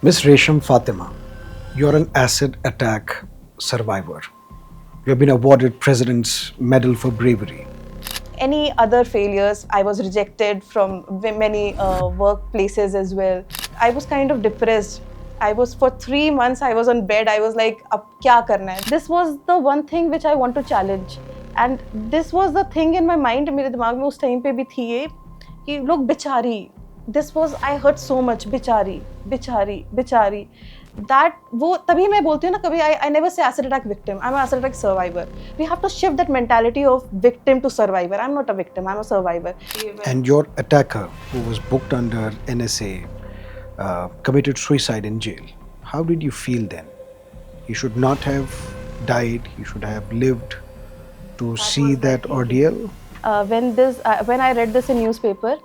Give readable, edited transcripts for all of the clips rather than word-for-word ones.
Miss Resham Fatima, you're an acid attack survivor. You have been awarded President's Medal for Bravery. Any other failures. I was rejected from many workplaces as well. I was kind of depressed. I was for 3 months. I was on bed. I was like, "Ab kya karna hai?" This was the one thing which I want to challenge, and this was the thing in my mind. मेरे दिमाग में उस time पे भी थी ये कि लोग बेचारी. This was I heard so much बेचारी, बेचारी, बेचारी. That वो तभी मैं बोलती हूँ ना कभी I never say acid attack victim. I'm an acid attack survivor. We have to shift that mentality of victim to survivor. I'm not a victim. I'm a survivor. And your attacker, who was booked under NSA, committed suicide in jail. How did you feel then? He should not have died, he should have lived to see that ordeal. When I read this in newspaper,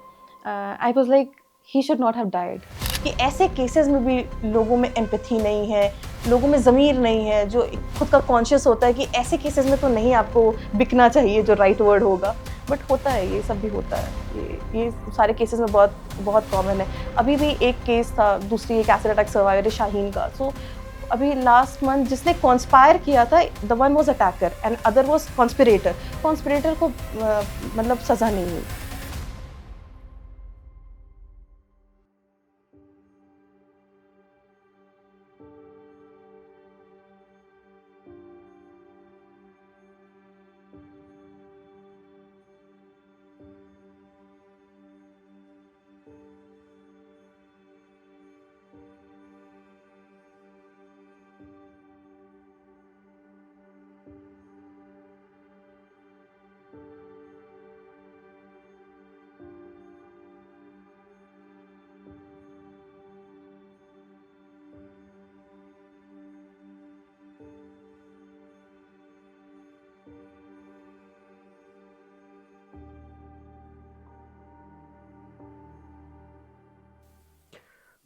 I was like, he should not have died. कि ऐसे cases में भी लोगों में empathy नहीं है, लोगों में ज़मीर नहीं है, जो खुद का कॉन्शियस होता है कि ऐसे केसेस में तो नहीं आपको बिकना चाहिए, जो राइट वर्ड होगा, बट होता है, ये सब भी होता है, ये सारे केसेस में बहुत बहुत कॉमन है. अभी भी एक केस था, दूसरी एक एसिड अटैक सर्वाइवर है शाहीन का. सो अभी लास्ट मंथ जिसने कॉन्स्पायर किया था, the one was attacker and other was conspirator को मतलब सज़ा नहीं हुई.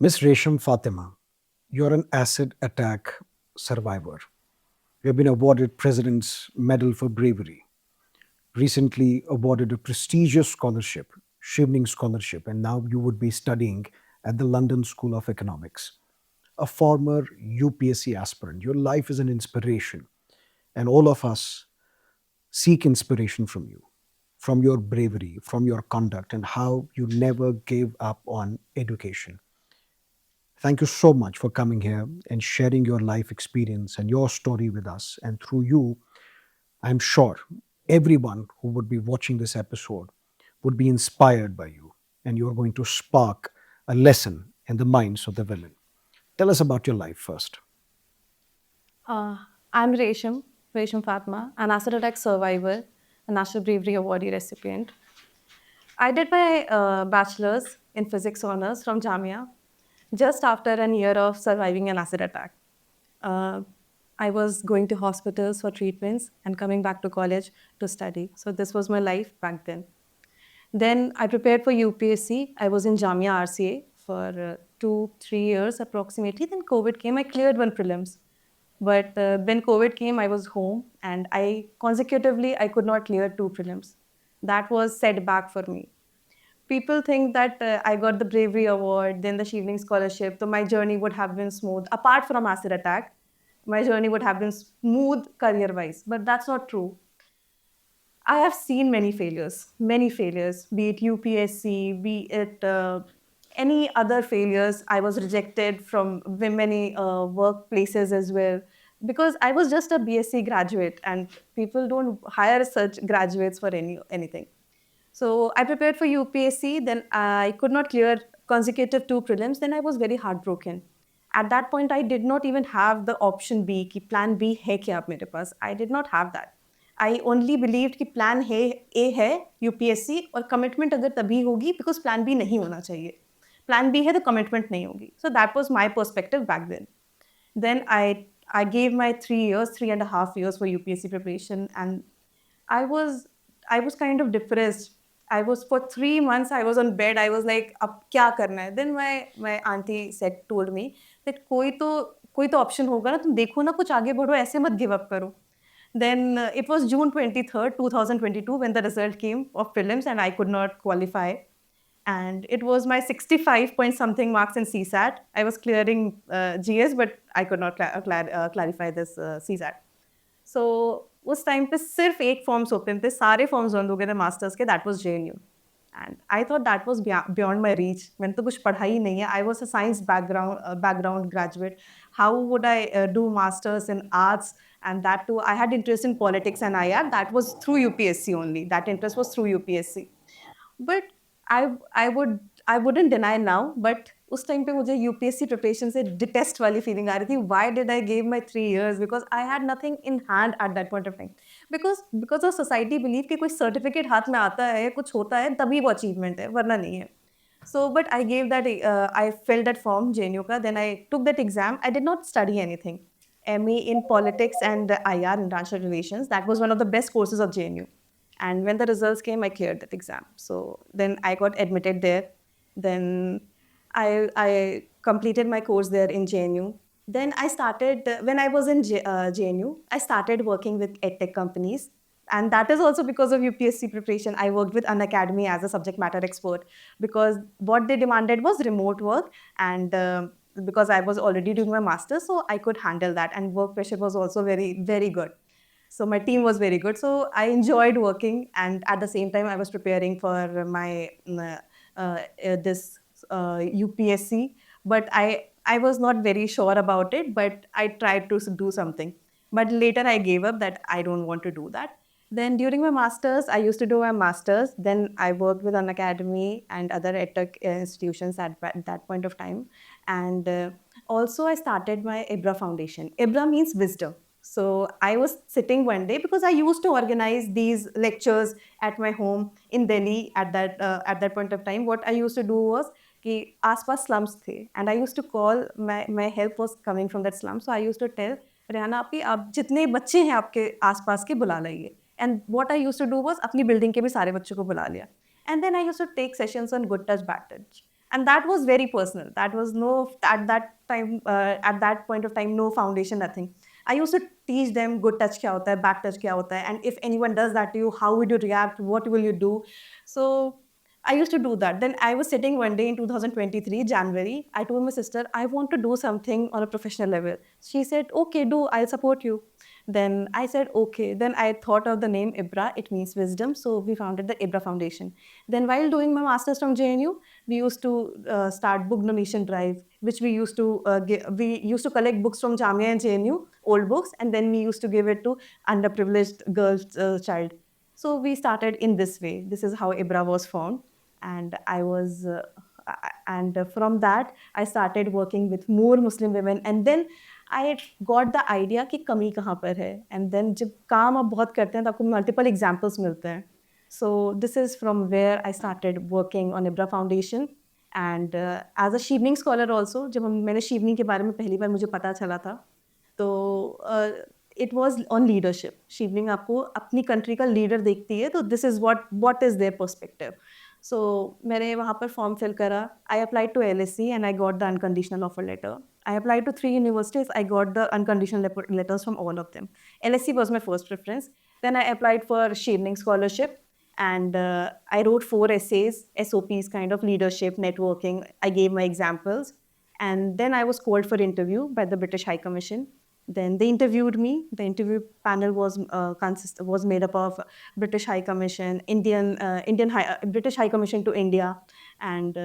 Miss Resham Fatima, you're an acid attack survivor. You have been awarded President's Medal for Bravery. Recently awarded a prestigious scholarship, Shivning Scholarship, and now you would be studying at the London School of Economics. A former UPSC aspirant, your life is an inspiration, and all of us seek inspiration from your bravery, from your conduct, and how you never gave up on education. Thank you so much for coming here and sharing your life experience and your story with us. And through you, I'm sure everyone who would be watching this episode would be inspired by you, and you're going to spark a lesson in the minds of the women. Tell us about your life first. Uh, I'm Resham Fatma, an acid attack survivor, a National Bravery Awardee recipient. I did my bachelor's in physics honors from Jamia just after an year of surviving an acid attack. Uh, I was going to hospitals for treatments and coming back to college to study. So this was my life back then. Then I prepared for UPSC. I was in Jamia RCA for 2-3 years approximately. Then COVID came. I cleared one prelims. But when COVID came, I was home and I could not clear two prelims. That was setback for me. People think that I got the bravery award, then the Shivling scholarship, so my journey would have been smooth. Apart from acid attack, my journey would have been smooth career-wise, but that's not true. I have seen many failures, be it UPSC, be it any other failures. I was rejected from many workplaces as well because I was just a BSc graduate and people don't hire such graduates for anything. So I prepared for UPSC, then I could not clear consecutive two prelims, then I was very heartbroken. At that point, I did not even have the option B, कि plan B है क्या आप मेरे पास? I did not have that. I only believed कि plan A है UPSC और commitment अगर तभी होगी because plan B नहीं होना चाहिए. Plan B है तो commitment नहीं होगी. So that was my perspective back then. Then I gave my 3 years, 3.5 years for UPSC preparation, and I was I was kind of depressed. I was for 3 months. I was on bed. I was like, अब क्या करना है? Then my auntie told me that कोई तो option होगा ना, तुम देखो ना, कुछ आगे बढ़ो, ऐसे मत give up करो. Then it was June 23rd, 2022 when the result came of prelims and I could not qualify. and it was my 65 point something marks in CSAT. I was clearing GS, but I could not clarify this CSAT. So उस time पे सिर्फ एक forms open थे, सारे forms बंद हो गए थे मास्टर्स के, that was JNU. And I thought that was beyond my reach. मैंने तो कुछ पढ़ा ही नहीं है. I was a science background graduate. How would I do masters in arts? And that too, I had interest in politics and IR. That was through UPSC only. That interest was through UPSC. But I I wouldn't deny now, but उस time पे मुझे UPSC preparation से detest वाली feeling आ रही थी. Why did I give my 3 years? Because I had nothing in hand eight that point of time. Because of society believe कि कोई certificate हाथ में आता है, कुछ होता है, तभी वो अचीवमेंट है, वरना नहीं है. So, but I gave that, I filled that form, JNU ka. Then I took that exam. I did not study anything. ME in politics and IR, international relations. That was one of the best courses of JNU. And when the results came, I cleared that exam. So then I got admitted there. Then I completed my course there in JNU. Then I started, when I was in JNU, I started working with edtech companies. And that is also because of UPSC preparation. I worked with Unacademy as a subject matter expert because what they demanded was remote work. And because I was already doing my master's, so I could handle that. And work pressure was also very, very good. So my team was very good. So I enjoyed working, and at the same time, I was preparing for my this UPSC. But I was not very sure about it. But I tried to do something. But later I gave up that I don't want to do that. Then during my masters, I used to do my masters. Then I worked with Unacademy and other edtech institutions at that point of time. And also I started my IBRA Foundation. IBRA means wisdom. So I was sitting one day because I used to organize these lectures at my home in Delhi at that point of time. What I used to do was कि आसपास slums थे, and I used to call, my help was coming from that slum. So I used to tell Rehana आपी, आप जितने बच्चे हैं आपके आसपास के बुला लाइए. And what I used to do was अपनी building के भी सारे बच्चों को बुला लिया. And then I used to take sessions on good touch, bad touch. And that was very personal. That was no, at that time, at that point of time, no foundation, nothing. I used to teach them good touch क्या होता है, bad touch क्या होता है, and if anyone does that to you, how would you react, what will you do? So I used to do that. Then I was sitting one day in 2023, January. I told my sister, I want to do something on a professional level. She said, okay, do, I'll support you. Then I said, okay. Then I thought of the name IBRA, it means wisdom. So we founded the IBRA Foundation. Then while doing my master's from JNU, we used to start book donation drive, which we used to collect books from Jamia and JNU, old books, and then we used to give it to underprivileged girls child. So we started in this way. This is how IBRA was formed. And from that, I started working with more Muslim women. And then I got the idea कि कमी कहाँ पर है. And then जब काम आप बहुत करते हैं तो आपको multiple examples मिलते हैं. So this is from where I started working on IBRA Foundation. And as a Shivning scholar also, जब मैंने Shivning के बारे में पहली बार मुझे पता चला था, तो it was on leadership. Shivning आपको अपनी country का leader देखती है, तो this is what is their perspective. So मैंने वहाँ पर form fill करा. I applied to LSE and I got the unconditional offer letter. I applied to 3 universities. I got the unconditional letters from all of them. LSE was my first preference. Then I applied for Shivning scholarship. And I wrote 4 essays, SOPs, kind of leadership, networking. I gave my examples. And then I was called for interview by the British High Commission. Then they interviewed me. The interview panel was made up of British High Commission, British High Commission to India, and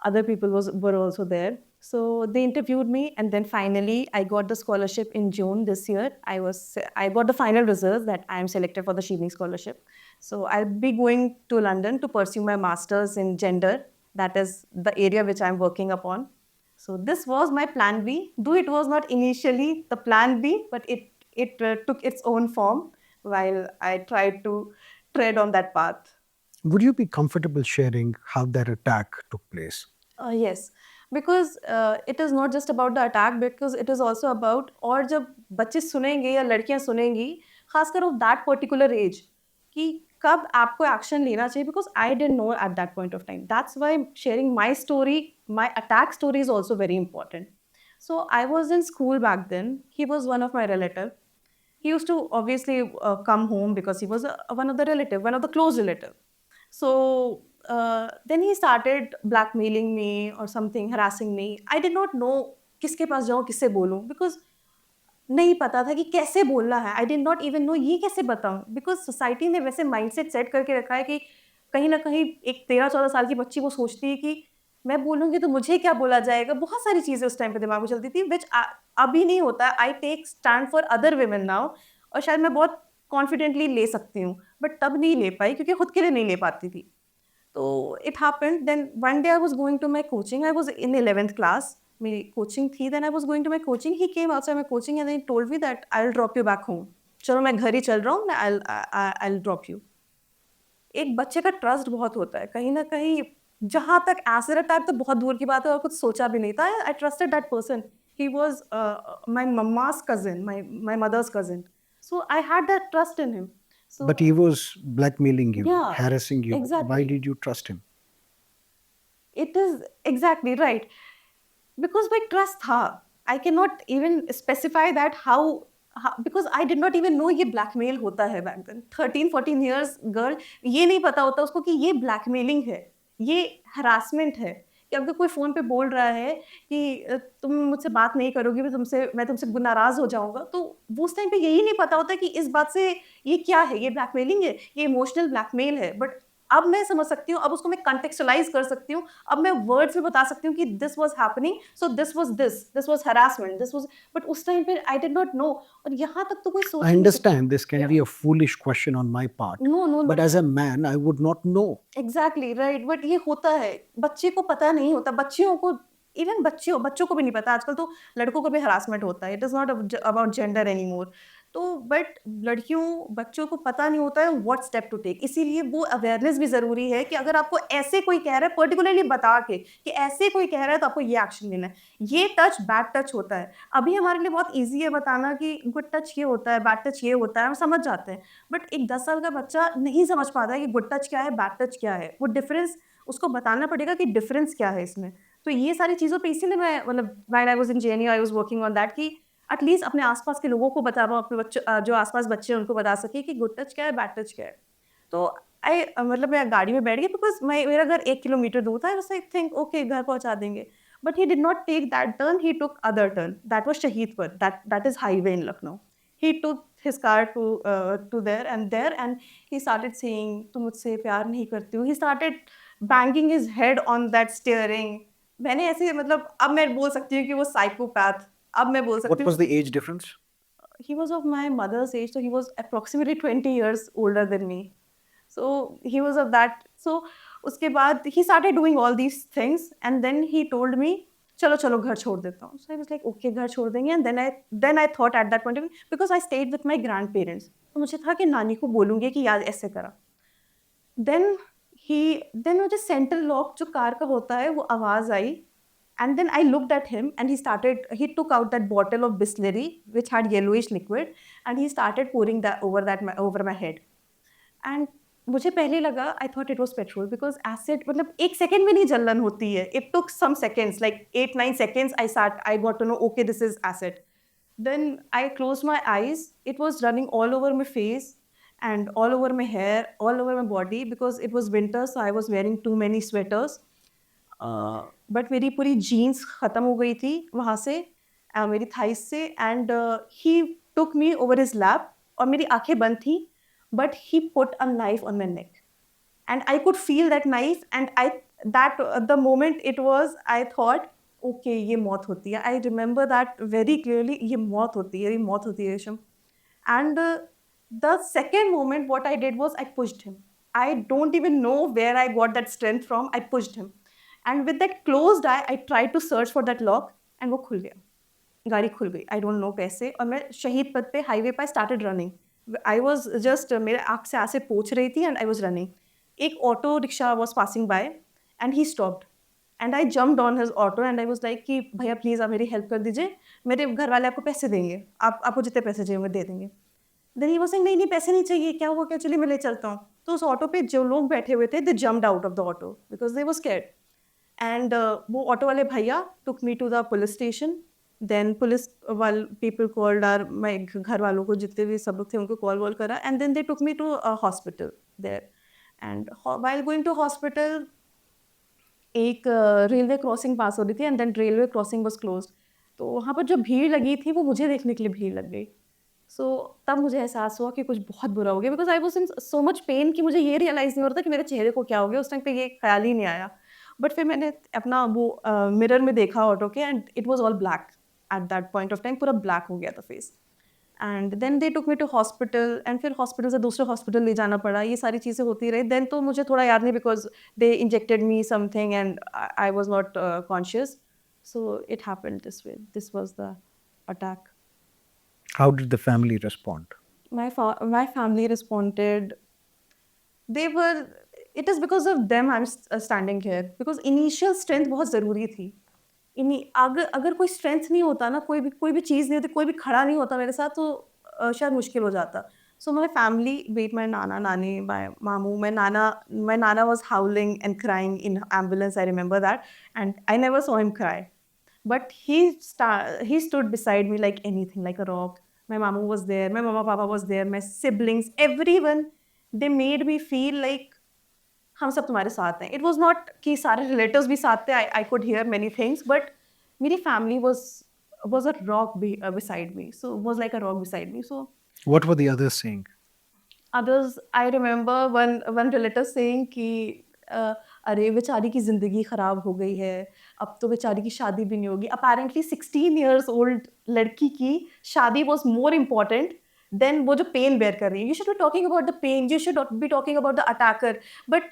other people were also there. So they interviewed me, and then finally I got the scholarship in June this year. I got the final results that I am selected for the Shivning scholarship. So I'll be going to London to pursue my master's in gender. That is the area which I'm working upon. So this was my plan B. Though it was not initially the plan B, but it took its own form while I tried to tread on that path. Would you be comfortable sharing how that attack took place? Yes, because it is not just about the attack, because it is also about, और जब बच्चे सुनेंगे या लड़कियां सुनेंगी, खासकर of that particular age, कि कब आपको एक्शन लेना चाहिए, because I didn't know at that point of time. That's why sharing my story, my attack story is also very important. So I was in school back then. He was one of my relative. He used to obviously come home because he was one of the relative, one of the close relative. So then he started blackmailing me or something, harassing me. I did not know किसके पास जाऊँ, किससे बोलूँ, because नहीं पता था कि कैसे बोलना है. आई डिड नॉट इवन नो ये कैसे बताऊँ, बिकॉज सोसाइटी ने वैसे माइंडसेट सेट करके रखा है कि कहीं ना कहीं एक 13-14 साल की बच्ची वो सोचती है कि मैं बोलूँगी तो मुझे क्या बोला जाएगा. बहुत सारी चीज़ें उस टाइम पे दिमाग में चलती थी, विच अभी नहीं होता. I take stand for other women now, और शायद मैं बहुत कॉन्फिडेंटली ले सकती हूँ, बट तब नहीं ले पाई क्योंकि खुद के लिए नहीं ले पाती थी. तो it happened. Then one day I was going to my coaching. I was in 11th class. मेरी कोचिंग थी. Then I was going to my coaching. He came outside my coaching and he told me that I will drop you back home. चलो मैं घर ही चल रहा हूँ, आई will drop you. एक बच्चे का ट्रस्ट बहुत होता है कहीं ना कहीं. जहाँ तक एसिड अटैक तो बहुत दूर की बात है और कुछ सोचा भी नहीं था. I trusted that person. He was my mamma's cousin, my mother's cousin. So I had that trust in him. So But he was blackmailing you, yeah, harassing you. Why exactly. did you trust him? It is exactly right. Because my trust था. I cannot even specify that how because I did not even know ये blackmail होता है back then. 13-14 years girl, ये नहीं पता होता उसको कि ये blackmailing है, ये harassment है. कि अगर कोई फ़ोन पे बोल रहा है कि तुम मुझसे बात नहीं करोगी, मैं तुमसे नाराज़ हो जाऊँगा, तो वो उस टाइम पे यही नहीं पता होता कि इस बात से ये क्या है, ये ब्लैकमेलिंग है, ये इमोशनल ब्लैकमेल है. बट अब मैं समझ सकती हूँ, अब उसको मैं कॉन्टेक्चुअलाइज़ कर सकती हूँ. अब मैं वर्ड्स में बता सकती हूँ कि this was happening, so this was harassment, this was. But उस टाइम पे आई डिड नॉट नो. और यहाँ तक तो कोई सोच I ही नहीं सकता. understand this can be a foolish question on my part, no, no, but as a man, I would not know. Exactly right. But ये होता है, बच्चे को पता नहीं होता. बच्चियों को, इवन बच्चों को भी नहीं पता. आजकल तो लड़कों को भी हरासमेंट होता है. It is not about gender any more. तो बट बच्चों को पता नहीं होता है व्हाट स्टेप टू टेक. इसीलिए वो अवेयरनेस भी ज़रूरी है कि अगर आपको ऐसे कोई कह रहा है, पर्टिकुलरली बता के कि ऐसे कोई कह रहा है तो आपको ये एक्शन लेना है. ये टच बैड टच होता है. अभी हमारे लिए बहुत ईजी है बताना कि गुड टच ये होता है, बैड टच ये होता है, हम समझ जाते हैं. बट एक 10 साल का बच्चा नहीं समझ पाता है कि गुड टच क्या है, बैड टच क्या है. वो डिफरेंस उसको बताना पड़ेगा कि डिफरेंस क्या है इसमें. तो ये सारी चीज़ों पे इसीलिए मैं मतलब while I was in JNU I was working on that कि एटलीस्ट अपने आसपास के लोगों को बता पाऊँ, अपने बच्चों जो आसपास बच्चे हैं उनको बता सके कि गुड टच क्या है, बैड टच क्या है. तो मतलब मैं गाड़ी में बैठ गई बिकॉज़ मेरा घर 1 किलोमीटर दूर था. I was like think okay घर पहुँचा देंगे. But he did not take that turn, he took other turn. That was Shahidpur. That is highway in Lucknow. He took his car to there and he started saying तुम मुझसे प्यार नहीं करती हो. He started banging his head on that steering. मैंने ऐसे मतलब अब मैं बोल सकती हूँ कि वो साइकोपैथ. अब मैं बोल सकती What हूँ. was the age difference? He was of my mother's age, so he was approximately 20 years older than me. So he was of that. So उसके बाद he started doing all these things and then he told me चलो चलो घर छोड़ देता हूँ. So I was like okay घर छोड़ देंगे. And then I thought at that point of view, because I stayed with my grandparents, तो मुझे था कि नानी को बोलूँगी कि यार ऐसे करा. Then मुझे सेंट्रल लॉक जो कार का होता है वो आवाज़ आई. And then I looked at him and he took out that bottle of Bisleri which had yellowish liquid and he started pouring that over my head. And मुझे पहले लगा I thought it was petrol because acid मतलब 1 second में नहीं जलन होती है. It took some seconds, like 8-9 seconds. I got to know okay this is acid. Then I closed my eyes. It was running all over my face and all over my hair, all over my body because it was winter, so I was wearing too many sweaters. But मेरी पूरी jeans ख़त्म हो गई थी वहाँ से, मेरी thighs से. And he took me over his lap और मेरी आंखें बंद थी. But he put a knife on my neck and I could feel that knife. And the moment it was I thought okay ये मौत होती है. I remember that very clearly. ये मौत होती है, ये मौत होती है रेशम. And the second moment, what I did was I pushed him. I don't even know where I got that strength from. I pushed him. And with that closed eye, I tried to search for that lock and वो खुल गया. गाड़ी खुल गई. I don't know कैसे. और मैं शहीद पथ पे हाईवे पर started running. I was just मेरे आँख से आंखें पोंछ रही थी and I was running. एक auto rickshaw was passing by and he stopped. And I jumped on his auto and I was like कि भैया प्लीज़ आप मेरी हेल्प कर दीजिए. मेरे घर वाले आपको पैसे देंगे. आपको जितने पैसे चाहिए दे देंगे. Then he was saying नहीं नहीं पैसे नहीं चाहिए, क्या हुआ क्या, चलिए मैं ले चलता हूँ. तो उस ऑटो पे जो लोग बैठे हुए थे they jumped out of the auto because they were scared. And वो ऑटो वाले भैया took me to the police station. Then police people called my घर वालों को, जितने भी सब लोग थे उनको कॉल वॉल करा. And then they took me to a hospital there. And while going to hospital एक रेलवे क्रॉसिंग पास हो रही थी and then railway crossing was closed. तो वहाँ पर जो भीड़ लगी थी वो मुझे देखने के लिए भीड़ लग गई। सो तब मुझे एहसास हुआ कि कुछ बहुत बुरा हो गया, because I was in so much pain कि मुझे ये रियलाइज़ नहीं हो रहा था कि मेरे चेहरे को क्या हो गया। उस टाइम पे ये ख़्याल ही नहीं आया। बट फिर मैंने अपना वो मिरर में देखा ऑटो के and it was all black at that point of time, पूरा ब्लैक हो गया था फेस। And then they took me to hospital एंड फिर हॉस्पिटल से दूसरे हॉस्पिटल ले जाना पड़ा। ये सारी चीज़ें होती रही। देन तो मुझे थोड़ा याद नहीं, because they injected me something and I was not conscious. So it happened this way. This was the attack. How did the family respond? My family responded, they were, it is because of them I'm standing here, because initial strength बहुत ज़रूरी थी। अगर अगर कोई strength नहीं होता ना, कोई भी चीज़ नहीं होती, कोई भी खड़ा नहीं होता मेरे साथ, तो शायद मुश्किल हो जाता। सो माई फैमिली, वेट, माई नाना नानी, माई मामू, my nana was howling and crying in ambulance, I remember that, and I never saw him cry. But he stood beside me like anything, like a rock. My mama was there, my mama papa was there, my siblings, everyone. They made me feel like हम सब तुम्हारे साथ हैं. It was not कि सारे relatives भी साथ थे. I could hear many things, but मेरी family was a rock beside me. So was like a rock beside me. So What were the others saying? others, I remember one relative saying कि अरे बेचारी की ज़िंदगी ख़राब हो गई है, अब तो बेचारी की शादी भी नहीं होगी। Apparently 16 years old लड़की की शादी was more important than वो जो पेन बेयर कर रही है। You should be talking about the pain, you should be talking about the attacker, but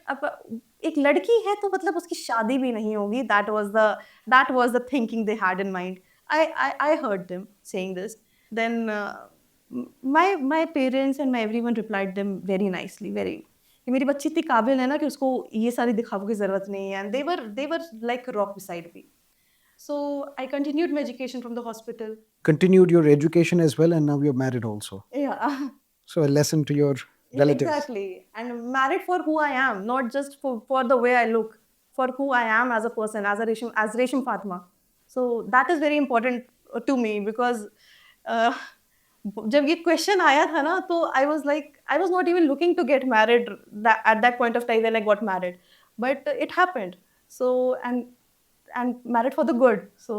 एक लड़की है तो मतलब उसकी शादी भी नहीं होगी। That was the thinking they had in mind. I heard them saying this. Then my parents and my everyone replied them very nicely, very कि मेरी बच्ची इतनी काबिल है ना कि उसको ये सारी दिखावे की ज़रूरत नहीं है, and they were like a rock beside me. So I continued my education from the hospital. Continued your education as well, and now you're married also. Yeah. So a lesson to your relatives. Exactly. And married for who I am, not just for the way I look, for who I am as a person, as Resham Fatma. So that is very important to me, because uh, जब ये question आया था ना, तो I was like, I was not even looking to get married at that point of time when I got married, but it happened. So and married for the good, so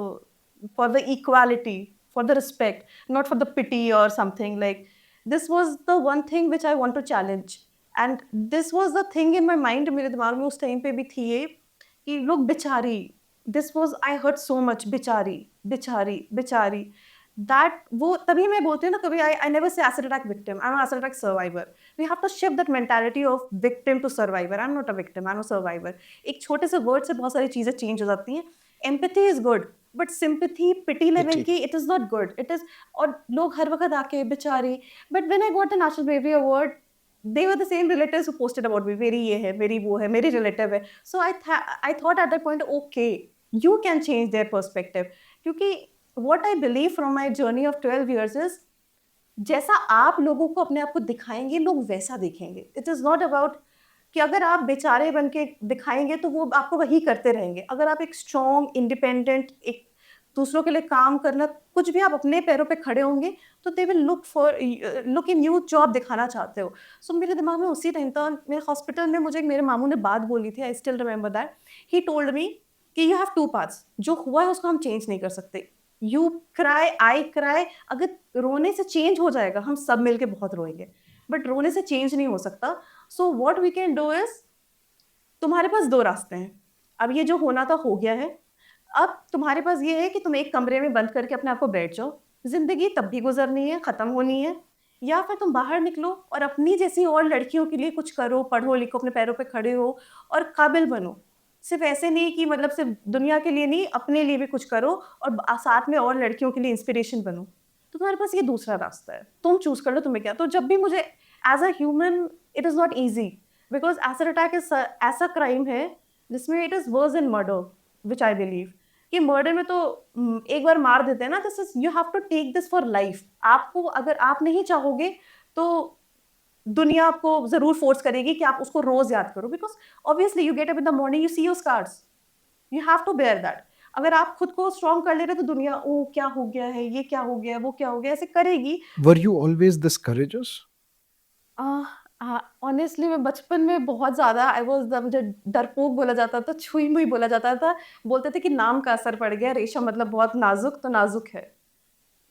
for the equality, for the respect, not for the pity or something. Like, this was the one thing which I want to challenge, and this was the thing in my mind, मेरे दिमाग में उस time पे भी थी ये कि लोग बेचारी, this was, I heard so much बेचारी बेचारी बेचारी, that वो तभी मैं बोलती हूँ ना, कभी I never say acid attack victim, I'm an acid attack survivor. We have to shift that mentality of victim to survivor. I'm not a victim, I'm a survivor. एक छोटे से word से बहुत सारी चीज़ें change हो जाती हैं. Empathy is good, but sympathy, pity level Pity. की, it is not good. It is, और लोग हर वक्त आके बेचारी. But when I got the National Bravery Award, they were the same relatives who posted about me. मेरी ये है, मेरी वो है, मेरी relative है. So I thought at that point, okay, you can change their perspective. क्योंकि what I believe from my journey of 12 years is, जैसा आप लोगों को अपने आप को दिखाएंगे, लोग वैसा देखेंगे. इट इज़ नॉट अबाउट कि अगर आप बेचारे बन के दिखाएंगे तो वो आपको वही करते रहेंगे. अगर आप एक स्ट्रॉन्ग, इंडिपेंडेंट, एक दूसरों के लिए काम करना, कुछ भी आप अपने पैरों पे खड़े होंगे, तो they will look in you, जो आप दिखाना चाहते हो. सो मेरे दिमाग में उसी टाइम था, मेरे हॉस्पिटल में मुझे मेरे मामू ने बात बोली थी, I still remember that. He told me कि यू हैव टू पाथ्स. जो हुआ है उसको हम चेंज नहीं कर सकते. You cry, I cry. अगर रोने से चेंज हो जाएगा, हम सब मिलके बहुत रोएंगे, बट रोने से चेंज नहीं हो सकता. So what we can do is, तुम्हारे पास दो रास्ते हैं. अब ये जो होना था हो गया है. अब तुम्हारे पास ये है कि तुम एक कमरे में बंद करके अपने आप को बैठ जाओ. जिंदगी तब भी गुजरनी है, खत्म होनी है. या फिर तुम बाहर निकलो और अपनी जैसी और लड़कियों के लिए कुछ करो, पढ़ो लिखो, अपने पैरों पे खड़े हो और काबिल बनो. सिर्फ ऐसे नहीं कि मतलब सिर्फ दुनिया के लिए नहीं, अपने लिए भी कुछ करो और साथ में और लड़कियों के लिए इंस्पिरेशन बनो. तो तुम्हारे पास ये दूसरा रास्ता है, तुम चूज कर लो तुम्हें क्या. तो जब भी मुझे as a human, it is not easy, because acid attack is ऐसा क्राइम है जिसमें it is worse in murder, which I believe कि मर्डर में तो एक बार मार देते हैं ना, this is, you have to take this for life. आपको, अगर आप नहीं चाहोगे तो दुनिया आपको जरूर फोर्स करेगी कि आप उसको रोज याद करो. Because obviously you get up in the morning, you see your scars, you have to bear that. अगर आप खुद को स्ट्रॉन्ग कर ले रहे तो दुनिया, ओ क्या हो गया है, ये क्या हो गया, वो क्या हो गया, ऐसे करेगी. Were you always this courageous? Honestly मैं बचपन में बहुत ज़्यादा आई वाज़ द मुझे डरपोक बोला जाता था, छुई-मुई बोला जाता था। बोलते थे कि नाम का असर पड़ गया, रेशम मतलब बहुत नाज़ुक, तो नाज़ुक है।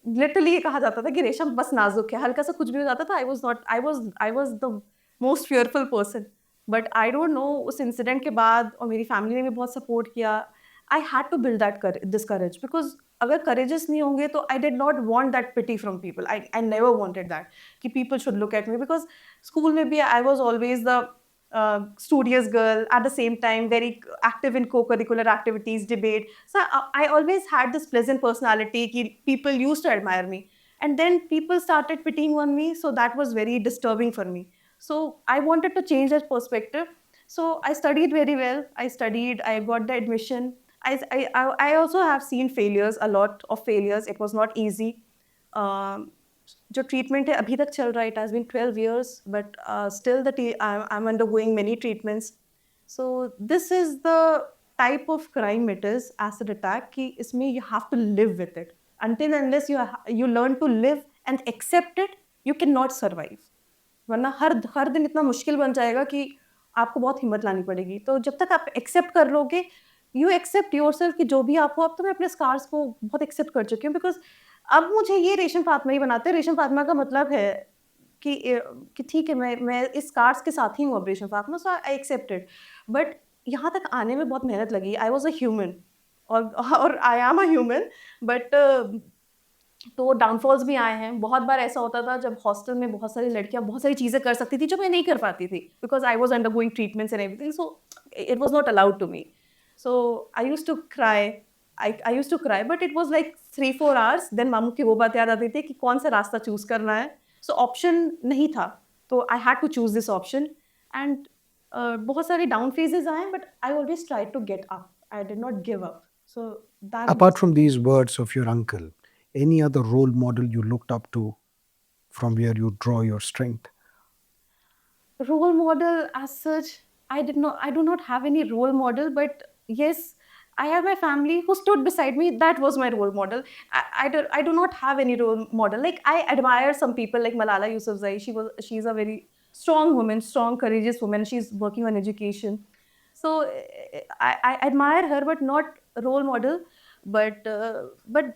लिटरली ये कहा जाता था कि रेशम बस नाज़ुक है, हल्का सा कुछ भी हो जाता था, I was the most fearful person. But I don't know उस इंसिडेंट के बाद और मेरी फैमिली ने भी बहुत सपोर्ट किया। I had to build this courage because अगर करेजेस नहीं होंगे तो I did not want that pity from people. I never wanted that कि people should look at me because school में भी I was always the studious girl, at the same time very active in co-curricular activities, debate. So I always had this pleasant personality ki people used to admire me, and then people started pitying on me, so that was very disturbing for me. So I wanted to change that perspective. So I studied very well. I got the admission. I also have seen failures, a lot of failures. It was not easy. um, जो treatment है अभी तक चल रहा है, it has been 12 years, but still I am undergoing many treatments. So this is the type of crime it is acid attack कि इसमें you have to live with it until unless you learn to live and accept it, you cannot survive. वरना हर दिन इतना मुश्किल बन जाएगा कि आपको बहुत हिम्मत लानी पड़ेगी. तो जब तक आप एक्सेप्ट कर लोगे, यू एक्सेप्ट योरसेल्फ कि जो भी आप हो. अब तो मैं अपने स्कार्स को बहुत एक्सेप्ट कर चुकी हूँ बिकॉज़ अब मुझे ये रेशम फातिमा ही बनाते हैं. रेशम फातिमा का मतलब है कि ठीक है, मैं इस स्कार्स के साथ ही हूँ अब रेशम फातिमा, सो आई एक्सेप्ट इट. बट यहाँ तक आने में बहुत मेहनत लगी. आई वाज़ अ ह्यूमन और I am a human. But तो डाउनफॉल्स भी आए हैं. बहुत बार ऐसा होता था जब हॉस्टल में बहुत सारी लड़कियां बहुत सारी चीज़ें कर सकती थी जो मैं नहीं कर पाती थी because I was undergoing treatments and everything. So it was not allowed to me. So I use to cry. I use to cry but it was like 3-4 hours. देन मामू की वो बात याद आती थी कि कौन सा रास्ता चूज करना है. सो ऑप्शन नहीं था, तो I had to choose this option. And बहुत सारे डाउन फेजेस आए but I always try to get up. I did not give up. So Apart that from these words of your uncle, any other role model you looked up to from where you draw your strength? role model as such, I do not have any role model, but yes, I have my family who stood beside me. That was my role model. I do not have any role model. Like I admire some people like Malala Yousafzai. She's a very strong woman, strong courageous woman. She's working on education. So I admire her, but not role model. But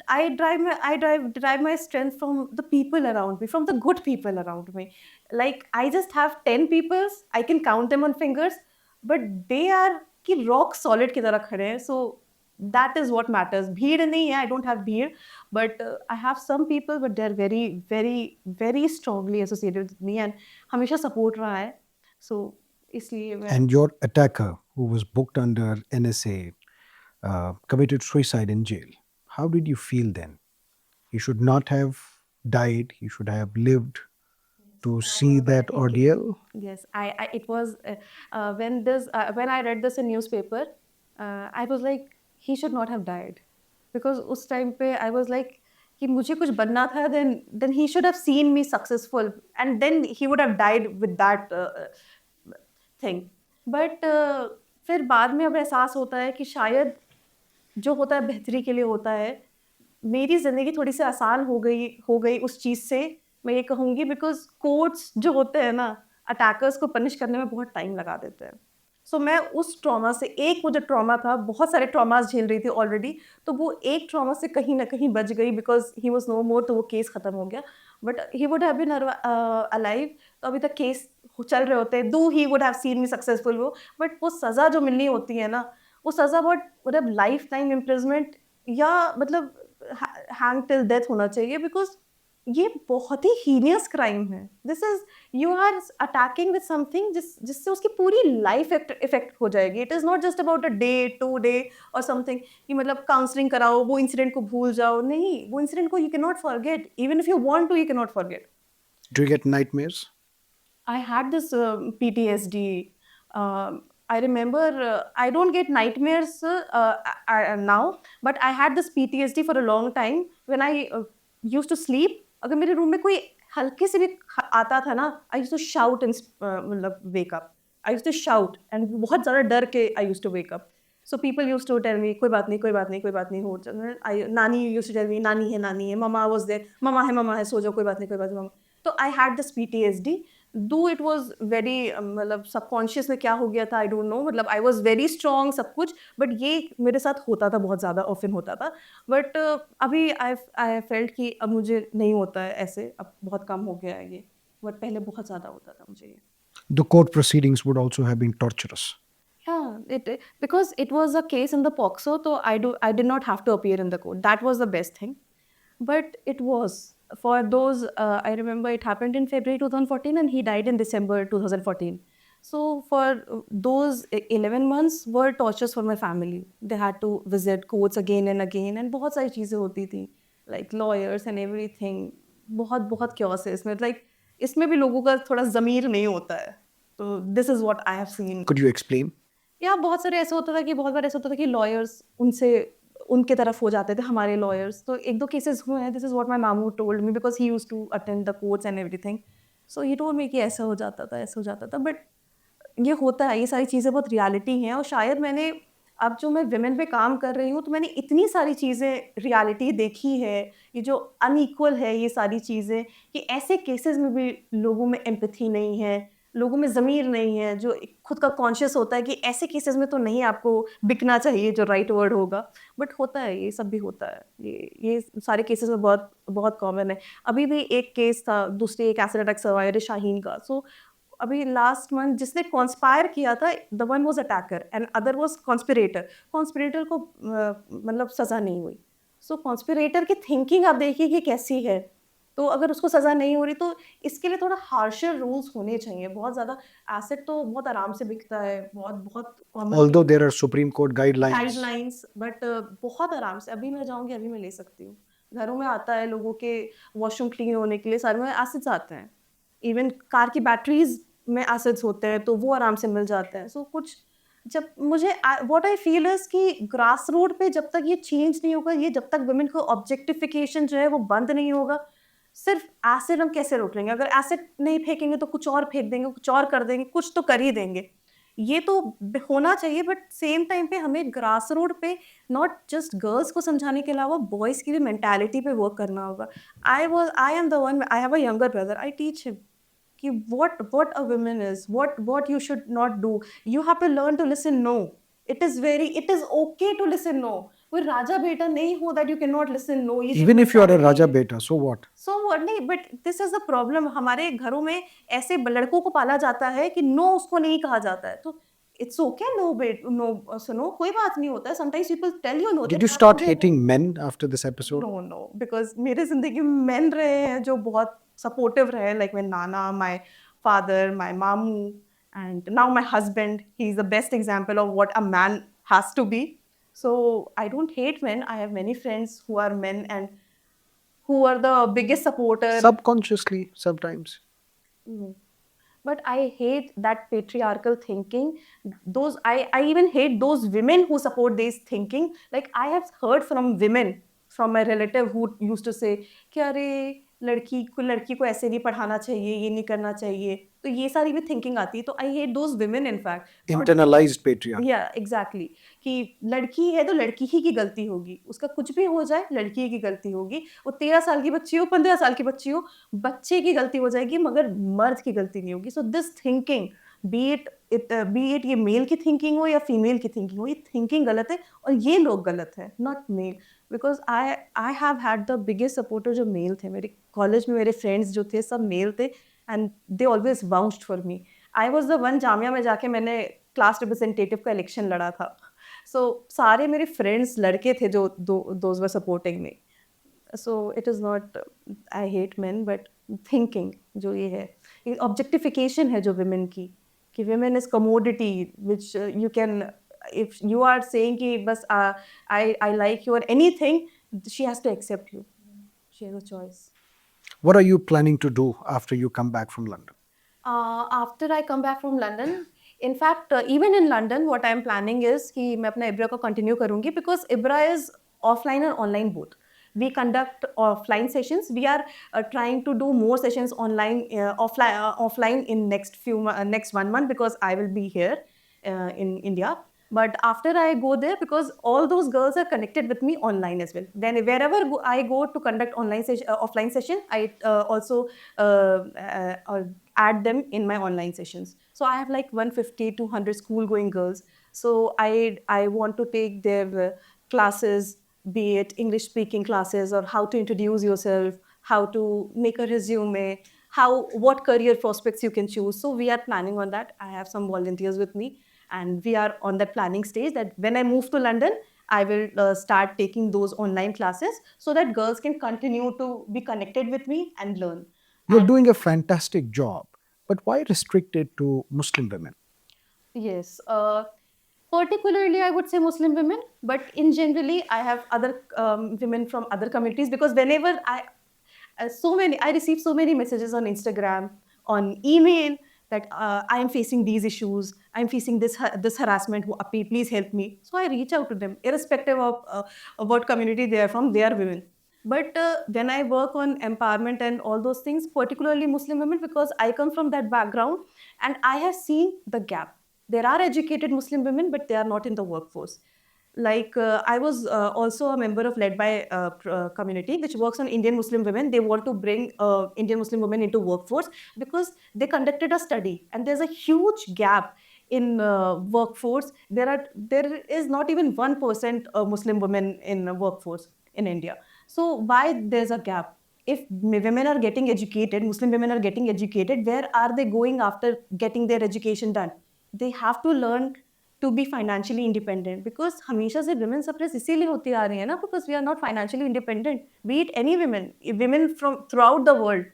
I derive my strength from the people around me, from the good people around me. Like I just have 10 people, I can count them on fingers, but they are कि rock solid की तरह खड़े हैं. So that is what matters. भीड़ नहीं है, I don't have भीड़, but I have some people, but they're very very very strongly associated with me and हमेशा support रहा है. So इसलिए मैं And your attacker, who was booked under NSA, committed suicide in jail. How did you feel then? He should not have died, he should have lived to see that ordeal. Yes, I it was when I read this in newspaper, I was like he should not have died because उस time पे I was like कि मुझे कुछ बनना था, then he should have seen me successful and then he would have died with that thing. But फिर बाद में अब एहसास होता है कि शायद जो होता है बेहतरी के लिए होता है. मेरी ज़िंदगी थोड़ी सी आसान हो गई उस चीज़ से. मैं ये कहूँगी बिकॉज़ कोर्ट्स जो होते हैं ना, अटैकर्स को पनिश करने में बहुत टाइम लगा देते हैं. सो मैं उस ट्रॉमा से, एक मुझे ट्रॉमा था, बहुत सारे ट्रॉमास झेल रही थी ऑलरेडी, तो वो एक ट्रॉमा से कहीं न कहीं बच गई because he was no more, तो वो केस ख़त्म हो गया. But he would have been alive, तो अभी तक केस चल रहे होते हैं. Though he would have seen me successful वो, बट वो सज़ा जो मिलनी होती है ना, वो सज़ा बहुत मतलब लाइफ टाइम इम्प्रिजमेंट या मतलब हैंग टिल डेथ होना चाहिए बिकॉज़ ये बहुत ही हीनियस क्राइम है. This is you are attacking with something जिससे उसकी पूरी लाइफ इफेक्ट हो जाएगी. It is not just about a day, 2 day और समथिंग कि मतलब काउंसलिंग कराओ, वो इंसिडेंट को भूल जाओ. नहीं, वो इंसिडेंट को you can not forget. Even if you want to, you can not forget. Do you get nightmares? I had this PTSD. I remember I don't get nightmares now, but I had this PTSD for a long time when I used to sleep. अगर मेरे room में कोई हल्के से भी आता था ना, I used to shout and मतलब wake up. I used to shout and बहुत ज़्यादा डर के I used to wake up. So people used to tell me कोई बात नहीं, कोई बात नहीं, कोई बात नहीं हो. नानी used to tell me नानी है, नानी है. Mama was there, ममा है, सो जाओ, कोई बात नहीं, कोई बात नहीं, ममा. तो I had this PTSD. दो इट वाज वेरी मतलब सबकॉन्शियस में क्या हो गया था आई डोंट नो, मतलब आई वाज वेरी स्ट्रांग सब कुछ, बट ये मेरे साथ होता था, बहुत ज़्यादा ऑफन होता था। बट अभी आई आई फेल्ट कि अब मुझे नहीं होता है ऐसे, अब बहुत कम हो गया है ये, बट पहले बहुत ज़्यादा होता था मुझे ये। The court proceedings would also have been torturous. Yeah, it because it was a case in the POCSO, so I did not have to appear in the court. That was the best thing. But it was for those. I remember it happened in February 2014, and he died in December 2014. So for those 11 months were tortures for my family. They had to visit courts again and again, and बहुत सारी चीज़ें होती थी, like lawyers and everything. बहुत बहुत chaos है इसमें, like इसमें भी लोगों का थोड़ा ज़मीर नहीं होता है. तो this is what I have seen. Could you explain? या बहुत सारे ऐसा होता था कि बहुत बार ऐसा होता था कि लॉयर्स उनसे उनके तरफ हो जाते थे हमारे लॉयर्स, तो एक दो केसेस हुए हैं, दिस इज व्हाट माय मामू told me because he used to attend the courts and everything, so he told me कि ऐसा हो जाता था, ऐसा हो जाता था, बट ये होता है, ये सारी चीज़ें बहुत रियलिटी हैं, और शायद मैंने अब जो मैं विमेन पे काम कर रही हूँ तो मैंने इतनी सारी चीज़ें रियलिटी देखी है, ये जो अनइक्वल है ये सारी चीज़ें, कि ऐसे केसेस में भी लोगों में एम्पैथी नहीं है, लोगों में ज़मीर नहीं है, जो एक खुद का कॉन्शियस होता है कि ऐसे केसेस में तो नहीं आपको बिकना चाहिए, जो राइट वर्ड होगा, बट होता है, ये सब भी होता है, ये सारे केसेस में बहुत बहुत कॉमन है। अभी भी एक केस था, दूसरी एक एसिड अटैक सर्वाइवर शाहीन का, सो अभी लास्ट मंथ जिसने कॉन्स्पायर किया था, the one was attacker and other was conspirator, conspirator को मतलब सज़ा नहीं हुई, सो कॉन्स्पिरेटर की थिंकिंग आप देखिए कि कैसी है, तो अगर उसको सज़ा नहीं हो रही तो इसके लिए थोड़ा हार्शर रूल्स होने चाहिए, बहुत ज़्यादा एसिड तो बहुत आराम से बिकता है, बहुत बहुत common Although there are Supreme Court guidelines. Guidelines, but बहुत आराम से, अभी मैं जाऊँगी अभी मैं ले सकती हूँ, घरों में आता है लोगों के वॉशरूम क्लीन होने के लिए सारे में एसिड्स आते हैं, इवन कार की बैटरीज में एसिड्स होते हैं, तो वो आराम से मिल जाते हैं, सो कुछ जब मुझे व्हाट आई फील इज कि ग्रास रूट पे जब तक ये चेंज नहीं होगा, ये जब तक वुमेन को ऑब्जेक्टिफिकेशन जो है वो बंद नहीं होगा, सिर्फ एसिड हम कैसे रोक लेंगे, अगर एसिड नहीं फेंकेंगे तो कुछ और फेंक देंगे, कुछ और कर देंगे, कुछ तो कर ही देंगे, ये तो होना चाहिए, बट सेम टाइम पे हमें ग्रास रूट पे नॉट जस्ट गर्ल्स को समझाने के अलावा बॉयज़ की भी मेंटालिटी पे वर्क करना होगा। I am the one, I have a younger brother, I teach him कि what a woman is, what you should not do, you have to learn to listen no, it is okay to listen no, कोई राजा बेटा नहीं हो that you cannot listen no, ये Even if you are a Raja Beta, so what? So what नहीं, but this is the problem, हमारे घरों में ऐसे लड़कों को पाला जाता है कि नो उसको नहीं कहा जाता है, तो it's okay no bet no सुनो, कोई बात नहीं होता है, sometimes people tell you know, Did you start hating men after this episode? No no, because मेरे जिंदगी में मेन रहे हैं जो बहुत सपोर्टिव रहे, like my Nana, my father, my मामू, and now my husband, he is the best example of what a man has to be, so I don't hate men, I have many friends who are men and who are the biggest supporter. Subconsciously, sometimes. No. But I hate that patriarchal thinking. I even hate those women who support this thinking. Like I have heard from women, from my relative who used to say कि अरे लड़की को ऐसे नहीं पढ़ाना चाहिए, ये नहीं करना चाहिए, तो ये सारी भी थिंकिंग आती है, तो I hate those women in fact. Internalized patriarchy. या एग्जैक्टली, कि लड़की है तो लड़की ही की गलती होगी, उसका कुछ भी हो जाए लड़की ही की गलती होगी, वो 13 साल की बच्ची हो, 15 साल की बच्ची हो, बच्चे की गलती हो जाएगी मगर मर्द की गलती नहीं होगी। So this thinking, B it ये मेल की थिंकिंग हो या फीमेल की थिंकिंग हो, ये थिंकिंग गलत है और ये लोग गलत है, not male. Because I have had the biggest supporter जो मेल थे, मेरे कॉलेज में मेरे फ्रेंड्स जो थे सब मेल थे and they always vouched for me. I was the one, Jamia में जाके मैंने क्लास रिप्रेजेंटेटिव का इलेक्शन लड़ा था, सो सारे मेरे फ्रेंड्स लड़के थे जो those were supporting me. So it is not I hate man, but thinking जो ये है, ऑब्जेक्टिफिकेशन है जो विमेन की, कि women is commodity which you can, if you are saying कि बस आई लाइक यू और anything, she has to accept you, she has a choice. What are you planning to do after you come back from London? After I come back from London, in fact, even in London, what I'm planning is कि मैं अपना IBRA को continue करूँगी, because IBRA is offline and online both. We conduct offline sessions. We are trying to do more sessions online, offline in next 1 month, because I will be here in India. But after I go there, because all those girls are connected with me online as well. Then wherever I go to conduct offline session, I also add them in my online sessions. So I have like 150 to 100 school going girls. So I want to take their classes, be it English speaking classes or how to introduce yourself, how to make a resume, how what career prospects you can choose. So we are planning on that. I have some volunteers with me, and we are on that planning stage that when I move to London, I will start taking those online classes so that girls can continue to be connected with me and learn. You're And doing a fantastic job, but why restricted to Muslim women? yes, particularly I would say Muslim women, but in generally I have other women from other communities, because whenever I receive so many messages on Instagram, on email, that I am facing these issues, I'm facing this harassment. Please help me. So I reach out to them, irrespective of what community they are from. They are women. But when I work on empowerment and all those things, particularly Muslim women, because I come from that background and I have seen the gap. There are educated Muslim women, but they are not in the workforce. Like I was also a member of Led by community, which works on Indian Muslim women. They want to bring Indian Muslim women into workforce because they conducted a study, and there's a huge gap in workforce. There is not even 1% Muslim women in workforce in India. So why there's a gap? If women are getting educated, Muslim women are getting educated, where are they going after getting their education done? They have to learn to be financially independent, because हमेशा से women suppress इसीलिए होती आ रही है ना, because we are not financially independent, be it any women from throughout the world.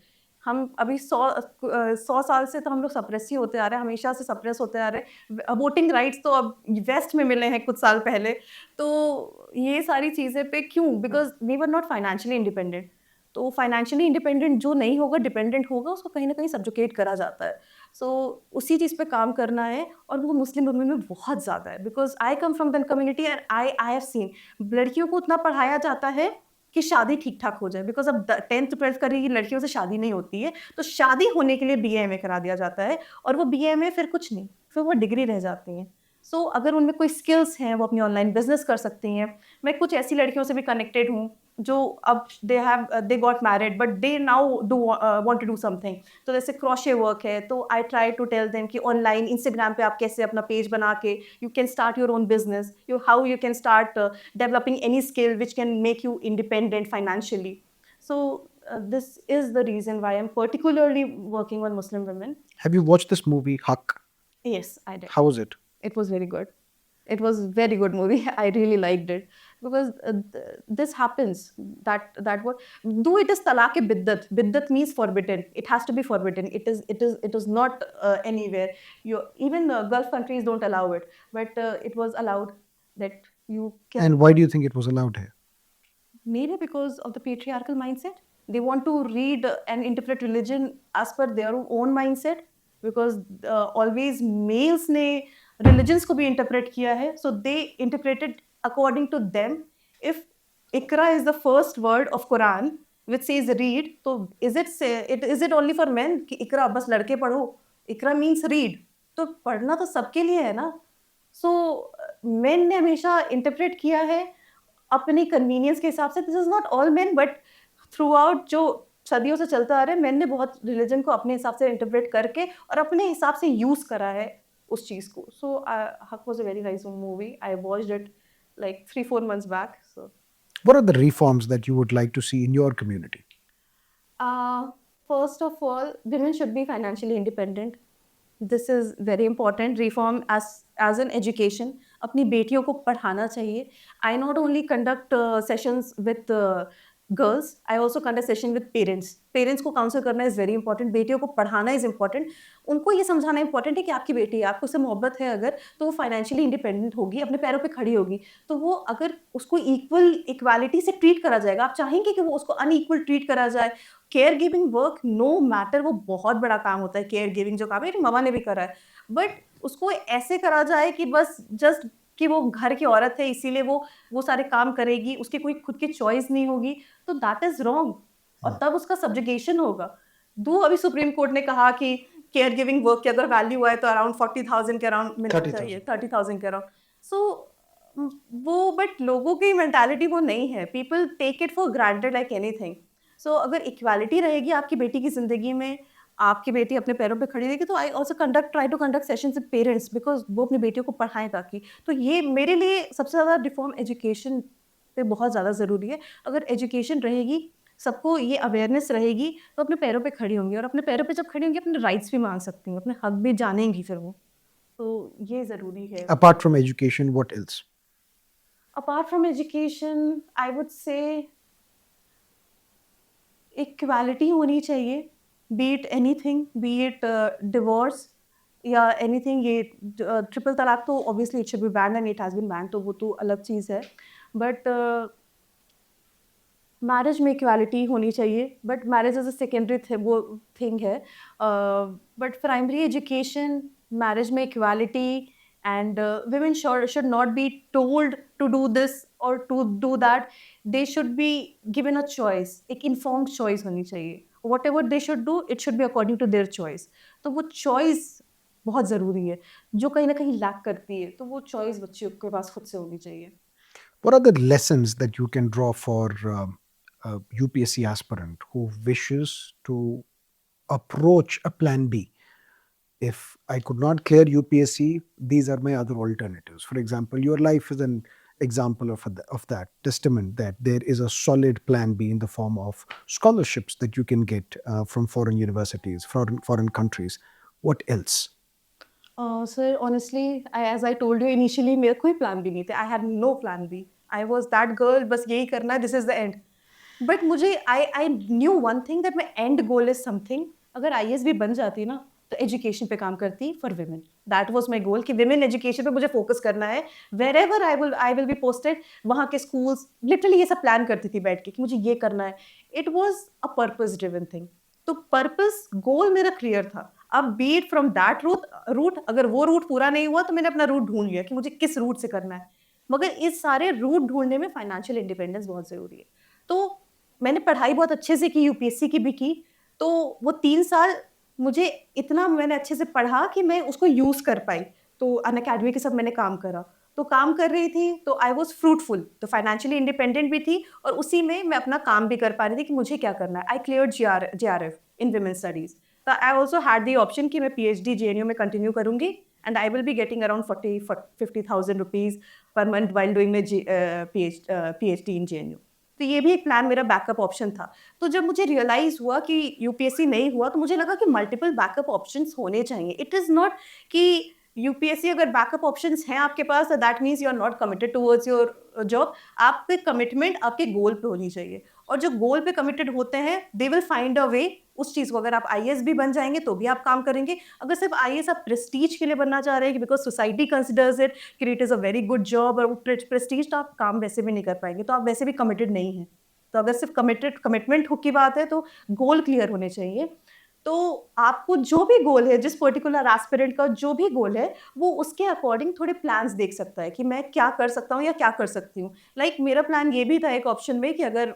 हम अभी 100 साल से तो हम लोग सप्रेस ही होते आ रहे हैं, हमेशा से सप्रेस होते आ रहे हैं. वोटिंग राइट्स तो अब वेस्ट में मिले हैं कुछ साल पहले. तो ये सारी चीज़ें पे क्यों? Because we were not financially independent. तो फाइनेंशियली इंडिपेंडेंट जो नहीं होगा, डिपेंडेंट होगा, उसको कहीं ना कहीं सब्जुकेट करा जाता है. सो उसी चीज़ पे काम करना है, और वो मुस्लिम वुमेन में बहुत ज़्यादा है, because I come from that community and I have seen लड़कियों को उतना पढ़ाया जाता है कि शादी ठीक ठाक हो जाए, बिकॉज अब 10th 12th करेगी लड़कियों से शादी नहीं होती है. तो शादी होने के लिए BA MA करा दिया जाता है, और वो BA MA फिर कुछ नहीं, फिर वो डिग्री रह जाती हैं. सो अगर उनमें कोई स्किल्स हैं, वो अपनी ऑनलाइन बिजनेस कर सकती हैं. मैं कुछ ऐसी लड़कियों से भी कनेक्टेड हूँ जो अब they got married, but they now do want to do something. तो जैसे क्रोशे वर्क है, तो I try to tell them कि ऑनलाइन इंस्टाग्राम पे आप कैसे अपना पेज बना के you can start your own business, how you can start developing any skill which can make you independent financially. So this is the reason why I'm particularly working on Muslim women. Have you watched this movie, Haq? Yes, I did. How was it? It was very good. It was very good movie. I really liked it, because this happens. That what, though it is talaq biddat. Biddat means forbidden. It has to be forbidden. It is not anywhere. Even Gulf countries don't allow it, but it was allowed that you can. And why do you think it was allowed here? Maybe because of the patriarchal mindset. They want to read and interpret religion as per their own mindset, because always males ने religions को भी interpret किया है. So they interpreted according to them. If Ikra is the first word of Quran which says read, तो is it only for men कि Ikra बस लड़के पढ़ो? Ikra means read. तो पढ़ना तो सबके लिए है ना. So men ने हमेशा interpret किया है अपनी कन्वीनियंस के हिसाब से. This is not all main, but through out जो सदियों से चलता आ रहा है, मैन ने बहुत रिलीजन को अपने हिसाब से इंटरप्रेट करके और अपने हिसाब से यूज करा है उस चीज को. सो हक was a very nice movie. I watched it like 3-4 months back. So What are the reforms that you would like to see in your community? first of all, women should be financially independent. This is very important. Reform as an education. अपनी बेटियों को पढ़ाना चाहिए. I not only conduct sessions with girls, I also conduct session with parents. Parents को council करना is very important. बेटियों को पढ़ाना इज़ इंपॉर्टेंट. उनको ये समझाना इंपॉर्टेंट है कि आपकी बेटी है, आपको उससे मोहब्बत है अगर, तो वो फाइनेंशियली इंडिपेंडेंट होगी, अपने पैरों पे खड़ी होगी. तो वो अगर उसको इक्वालिटी से ट्रीट करा जाएगा, आप चाहेंगे कि वो उसको अनइक्वल ट्रीट करा जाए. Care giving work, no matter, वो बहुत बड़ा काम होता है. केयर गिविंग जो काम है, मेरी ममा ने भी करा है, बट उसको ऐसे करा जाए कि बस जस्ट कि वो घर की औरत है इसीलिए वो सारे काम करेगी, उसकी कोई खुद की चॉइस नहीं होगी, तो दैट इज रॉन्ग. और तब उसका सब्जुगेशन होगा. दो अभी सुप्रीम कोर्ट ने कहा कि केयर गिविंग वर्क की अगर वैल्यू आए तो अराउंड 40,000 के अराउंड मिलना चाहिए, 30,000 के अराउंड. सो वो, बट लोगों की मेंटालिटी वो नहीं है. People take it for granted like anything. So अगर इक्वालिटी रहेगी आपकी बेटी की ज़िंदगी में, आपकी बेटी अपने पैरों पे खड़ी रहेगी, तो I also try to conduct sessions with parents, because वो अपनी बेटियों को पढ़ाएं ताकि। तो ये मेरे लिए सबसे ज़्यादा रिफॉर्म एजुकेशन पे बहुत ज़्यादा ज़रूरी है। अगर एजुकेशन रहेगी, सबको ये अवेयरनेस रहेगी, तो अपने पैरों पे खड़ी होंगी, और अपने पैरों पे जब खड़ी होंगी अपने राइट्स भी मांग सकती हैं, अपने हक भी जानेंगी फिर वो। तो ये ज़रूरी है। Apart from education, what else? Apart from education, I would say equality होनी चाहिए, be it anything, be it divorce या एनीथिंग। ये ट्रिपल तलाक तो obviously it should be banned and it has been banned, तो वो तो अलग चीज़ है। बट मैरिज में इक्वालिटी होनी चाहिए, but marriage is a secondary वो थिंग है। बट प्राइमरी एजुकेशन, मैरिज में equality, and women should not be told to do this or to do that. They should be given a choice, एक informed choice होनी चाहिए। Whatever they should do, it should be according to their choice. तो वो choice बहुत ज़रूरी है, जो कहीं ना कहीं लैक करती है, तो वो choice बच्चियों के पास खुद से होनी चाहिए। What are the lessons that you can draw for a UPSC aspirant who wishes to approach a plan B? If I could not clear UPSC, these are my other alternatives. For example, your life is an example of that testament that there is a solid plan B in the form of scholarships that you can get from foreign universities, foreign countries. What else? Sir, honestly, as I told you initially, मेरा कोई plan भी नहीं था. I had no plan B. I was that girl, बस यही करना है, this is the end. But मुझे I knew one thing, that my end goal is something. अगर IAS भी बन जाती ना, तो education पे काम करती for women. That was my goal, कि women education पे मुझे focus करना है. Wherever I will be posted, वहाँ के schools, literally ये सब plan करती थी बैठ के कि मुझे ये करना है. It was a purpose driven thing. तो पर्पस गोल मेरा क्लियर था। अब बीट फ्रॉम दैट रूट, अगर वो रूट पूरा नहीं हुआ तो मैंने अपना रूट ढूंढ लिया कि मुझे किस रूट से करना है। मगर इस सारे रूट ढूंढने में फाइनेंशियल इंडिपेंडेंस बहुत ज़रूरी है। तो मैंने पढ़ाई बहुत अच्छे से की, यूपीएससी की भी की। तो वो 3 साल मुझे इतना मैंने अच्छे से पढ़ा कि मैं उसको यूज़ कर पाई। तो अनअकैडमी के सब मैंने काम करा। तो काम कर रही थी तो आई वॉज फ्रूटफुल, तो फाइनेंशियली इंडिपेंडेंट भी थी, और उसी में मैं अपना काम भी कर पा रही थी कि मुझे क्या करना है। I clear JRF in women studies. तो I also had the option कि मैं PhD JNU में कंटिन्यू करूंगी, and I will be getting around 50,000 rupees per month while doing my PhD in JNU। तो ये भी एक प्लान, मेरा बैकअप ऑप्शन था। तो जब मुझे रियलाइज हुआ कि यूपीएससी नहीं हुआ, तो मुझे लगा कि मल्टीपल बैकअप ऑप्शंस होने चाहिए। इट इज़ नॉट कि यूपीएससी अगर बैकअप ऑप्शंस हैं आपके पास, तो that means you are not committed towards your job. आपके कमिटमेंट आपके गोल पे होनी चाहिए, और जो गोल पे कमिटेड होते हैं दे विल फाइंड अ वे उस चीज़ को। अगर आप आईएएस भी बन जाएंगे तो भी आप काम करेंगे। अगर सिर्फ आईएएस आप प्रेस्टीज के लिए बनना चाह रहे हैं, बिकॉज सोसाइटी कंसिडर्स इट कि it is a very good job और प्रेस्टीज, तो आप काम वैसे भी नहीं कर पाएंगे, तो आप वैसे भी कमिटेड नहीं हैं। तो अगर सिर्फ कमिटमेंट की बात है, तो गोल क्लियर होने चाहिए। तो आपको जो भी गोल है, जिस पर्टिकुलर एस्पिरेंट का जो भी गोल है, वो उसके अकॉर्डिंग थोड़े प्लान्स देख सकता है कि मैं क्या कर सकता हूँ या क्या कर सकती हूँ। लाइक मेरा प्लान ये भी था एक ऑप्शन में कि अगर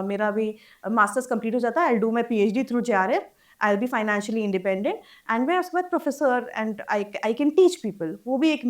मेरा भी मास्टर्स कंप्लीट हो जाता है, I do my PhD through JRF, I will be financially independent, and मैं उसके बाद professor and I can teach people. वो भी एक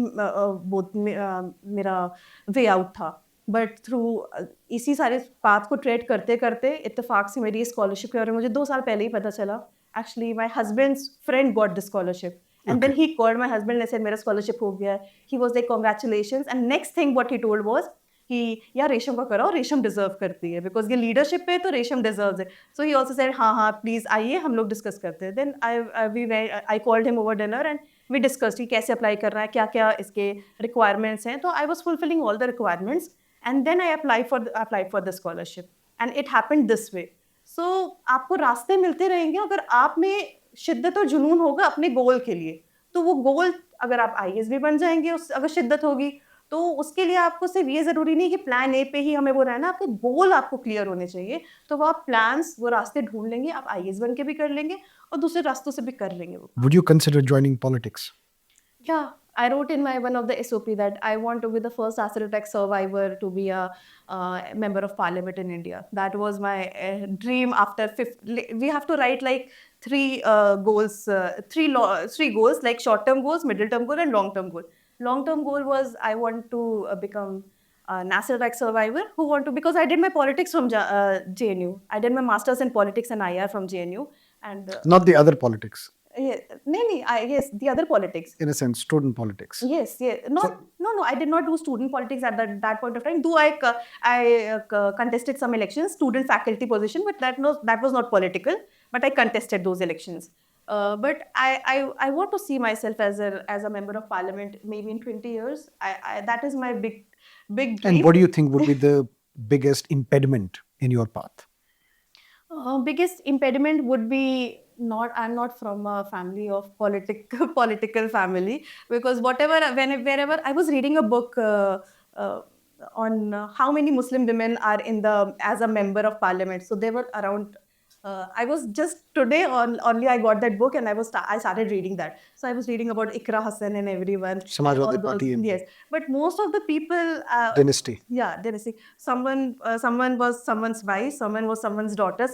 मेरा वे आउट था। बट थ्रू इसी सारे पाथ को ट्रेड करते करते इत्तेफाक से मेरी स्कॉलरशिप के बारे में मुझे 2 साल पहले ही पता चला। Actually, my husband's friend got the scholarship. And then he called my husband and said, मेरा scholarship हो गया है. He was like, congratulations. And next thing what he told was, कि यार रेशम का कराओ, रेशम डिजर्व करती है, बिकॉज ये लीडरशिप पे तो रेशम डिजर्व्स है। सो ही ऑल्सो सेड हाँ हाँ प्लीज आइए, हम लोग डिस्कस करते हैं। Then I called him over dinner and we discussed कि कैसे अप्लाई करना है, क्या क्या इसके रिक्वायरमेंट्स हैं। तो I was fulfilling all the requirements, and then I apply for the scholarship, and it happened this way. So आपको रास्ते मिलते रहेंगे अगर आप में शिद्दत और जुनून होगा अपने गोल के लिए। तो वो गोल, अगर आप आईएएस भी बन जाएंगे, उस अगर शिद्दत होगी, तो उसके लिए आपको सिर्फ ये ज़रूरी नहीं कि प्लान ए पे ही हमें वो रहना, आपके गोल आपको क्लियर होने चाहिए। तो वो आप प्लान्स, वो रास्ते ढूंढ लेंगे, आप आईएएस बन के भी कर लेंगे और दूसरे रास्तों से भी कर लेंगे वो। Would you consider joining politics? Yeah, I wrote in my one of the SOP that I want to be the first acid attack survivor to be a member of parliament in India. That was my dream. After we have to write like three goals, three goals, like short-term goals, middle-term goal, and long-term goal. Long-term goal was I want to become an acid attack survivor because I did my politics from JNU. I did my masters in politics and IR from JNU. and Not the other politics, yeah, yes, the other politics. in a sense, student politics. Yes, yes. No. I did not do student politics at that point of time. Though I contested some elections, student faculty position, but that was not political. But I contested those elections. But I want to see myself as a member of parliament maybe in 20 years. That is my big dream. And what do you think would be the biggest impediment in your path? Biggest impediment would be not I'm not from a family of political family, because wherever I was reading a book uh, on how many Muslim women are in the as a member of parliament. So there were around I was just today on only I got that book, and I started reading that. So I was reading about Ikra Hassan and everyone. Samajwadi all those- Party MP. Yes, but most of the people. Dynasty. Yeah, dynasty. Someone was someone's wife, someone was someone's daughter,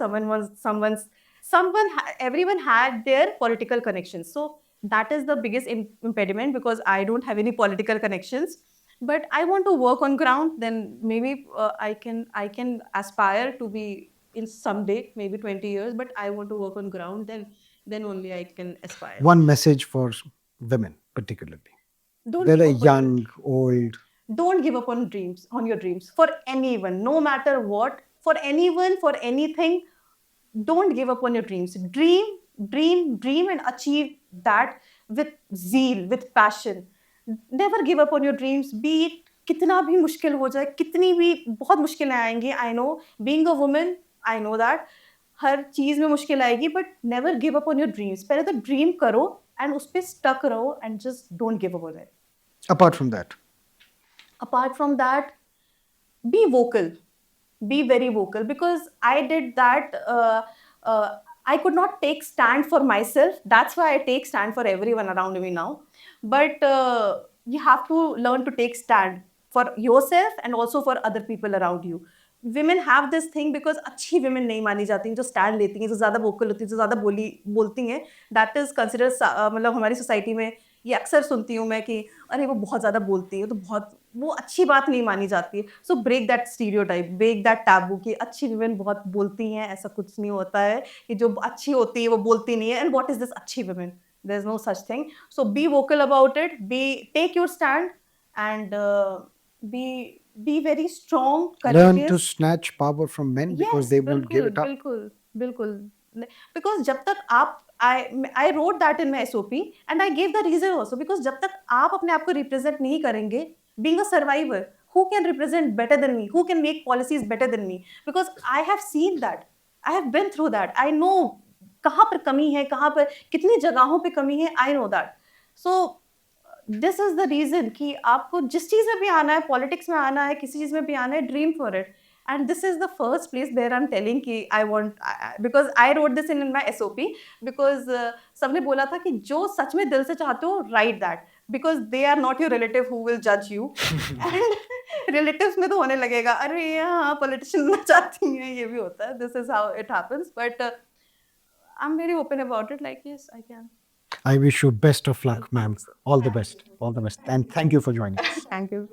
everyone had their political connections. So that is the biggest impediment, because I don't have any political connections. But I want to work on ground. Then maybe I can aspire to be in someday, maybe 20 years. But I want to work on ground. Then only I can aspire. One message for women, particularly. Don't Whether give up on- young, old. Don't give up on your dreams, for anyone, no matter what, for anyone, for anything. Don't give up on your dreams. Dream and achieve that with zeal, with passion. Never give up on your dreams. Be it कितना भी मुश्किल हो जाए, कितनी भी बहुत मुश्किलें आएंगी. I know, being a woman, I know that हर चीज में मुश्किल आएगी, but never give up on your dreams. पहले तो ड्रीम करो and उस पे stuck रहो and just don't give up on it. Apart from that, Apart from that, be vocal, be very vocal, because I did that. I could not take stand for myself. That's why I take stand for everyone around me now. But you have to learn to take stand for yourself and also for other people around you. Women have this thing, because अच्छी women नहीं मानी जाती हैं, जो stand लेती हैं, जो ज़्यादा vocal होती हैं, जो ज़्यादा बोलती हैं. That is considered मतलब हमारी society में ये अक्सर सुनती हूँ मैं कि अरे वो बहुत ज़्यादा बोलती है, तो बहुत वो अच्छी बात नहीं मानी जाती है. So break that stereotype, break that taboo कि अच्छी वुमेन बहुत बोलती हैं. ऐसा कुछ नहीं होता है कि जो अच्छी होती है वो बोलती नहीं है. एंड व्हाट इज दिस अच्छी women? There is no such thing. So be vocal about it, take your stand, and be very strong. learn to snatch power from men because they won't give it up. बिल्कुल. Because जब तक आप I wrote that in my SOP, and I gave the reason also, because जब तक आप अपने आप को represent नहीं करेंगे, being a survivor, who can represent better than me? Who can make policies better than me? Because I have seen that, I have been through that. I know कहाँ पर कमी है, कहाँ पर कितनी जगहों पे कमी है. I know that. So this is the reason कि आपको जिस चीज़ में भी आना है, पॉलिटिक्स में आना है, किसी चीज़ में भी आना है, dream for it. And this is the first place where I'm telling कि because I wrote this in my SOP, because सबने बोला था कि जो सच में दिल से चाहते हो, write that, because they are not your relative who will judge you. And relatives में तो होने लगेगा, अरे हाँ politician बनना चाहती हैं, ये भी होता है. This is how it happens. But I'm very open about it. Like, yes, I can. I wish you best of luck, ma'am. All the best. All the best. And thank you for joining us. Thank you.